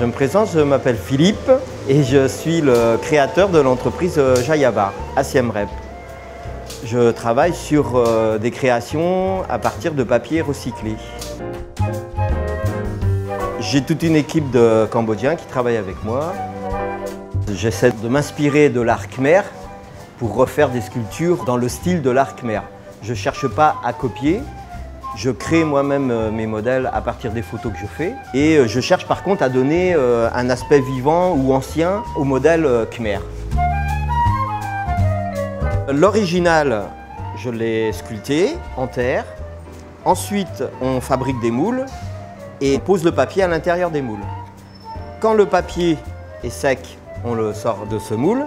Je me présente, je m'appelle Philippe et je suis le créateur de l'entreprise Jayava à Siem Reap. Je travaille sur des créations à partir de papier recyclé. J'ai toute une équipe de Cambodgiens qui travaillent avec moi. J'essaie de m'inspirer de l'art khmer pour refaire des sculptures dans le style de l'art khmer. Je ne cherche pas à copier, je crée moi-même mes modèles à partir des photos que je fais. Et je cherche par contre à donner un aspect vivant ou ancien au modèle khmer. L'original, je l'ai sculpté en terre. Ensuite, on fabrique des moules et on pose le papier à l'intérieur des moules. Quand le papier est sec, on le sort de ce moule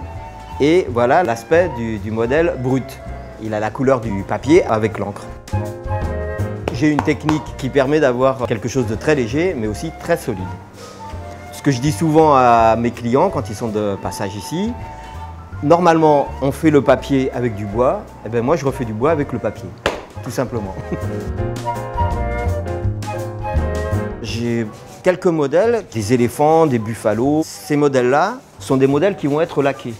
et voilà l'aspect du modèle brut. Il a la couleur du papier avec l'encre. J'ai une technique qui permet d'avoir quelque chose de très léger mais aussi très solide. Ce que je dis souvent à mes clients quand ils sont de passage ici, normalement on fait le papier avec du bois, et bien moi je refais du bois avec le papier, tout simplement. J'ai quelques modèles, des éléphants, des buffalos. Ces modèles-là sont des modèles qui vont être laqués.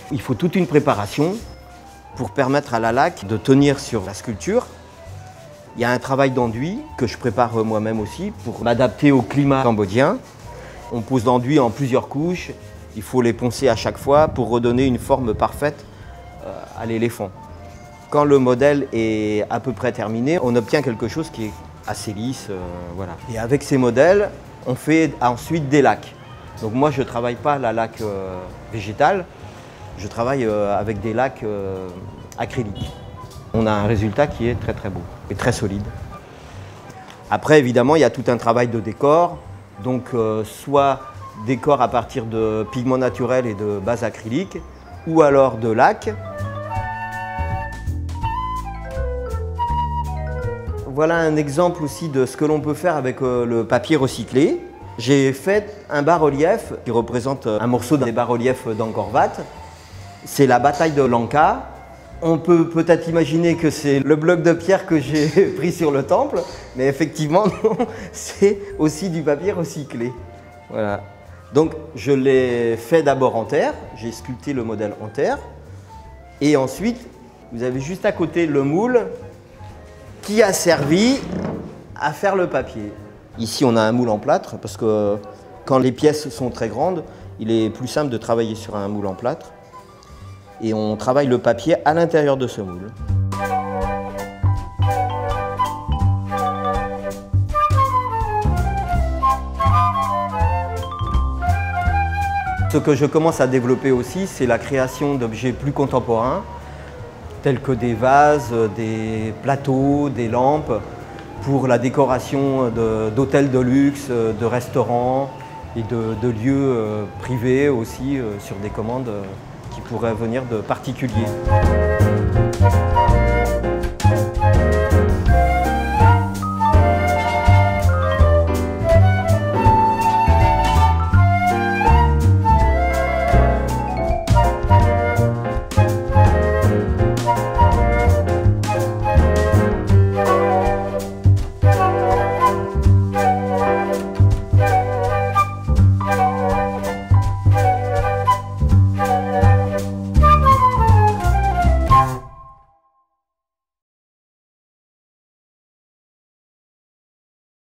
Il faut toute une préparation pour permettre à la laque de tenir sur la sculpture. Il y a un travail d'enduit que je prépare moi-même aussi pour m'adapter au climat cambodgien. On pose l'enduit en plusieurs couches. Il faut les poncer à chaque fois pour redonner une forme parfaite à l'éléphant. Quand le modèle est à peu près terminé, on obtient quelque chose qui est assez lisse. Voilà. Et avec ces modèles, on fait ensuite des laques. Donc moi, je ne travaille pas la laque végétale, je travaille avec des laques acryliques. On a un résultat qui est très très beau et très solide. Après, évidemment, il y a tout un travail de décor. Donc, soit décor à partir de pigments naturels et de base acrylique, ou alors de laque. Voilà un exemple aussi de ce que l'on peut faire avec le papier recyclé. J'ai fait un bas-relief qui représente un morceau des bas-reliefs d'Angkor Wat. C'est la bataille de Lanka. On peut peut-être imaginer que c'est le bloc de pierre que j'ai pris sur le temple, mais effectivement, non, c'est aussi du papier recyclé. Voilà. Donc, je l'ai fait d'abord en terre, j'ai sculpté le modèle en terre, et ensuite, vous avez juste à côté le moule qui a servi à faire le papier. Ici, on a un moule en plâtre, parce que quand les pièces sont très grandes, il est plus simple de travailler sur un moule en plâtre. Et on travaille le papier à l'intérieur de ce moule. Ce que je commence à développer aussi, c'est la création d'objets plus contemporains, tels que des vases, des plateaux, des lampes, pour la décoration d'hôtels de luxe, de restaurants et de lieux privés aussi sur des commandes qui pourraient venir de particuliers.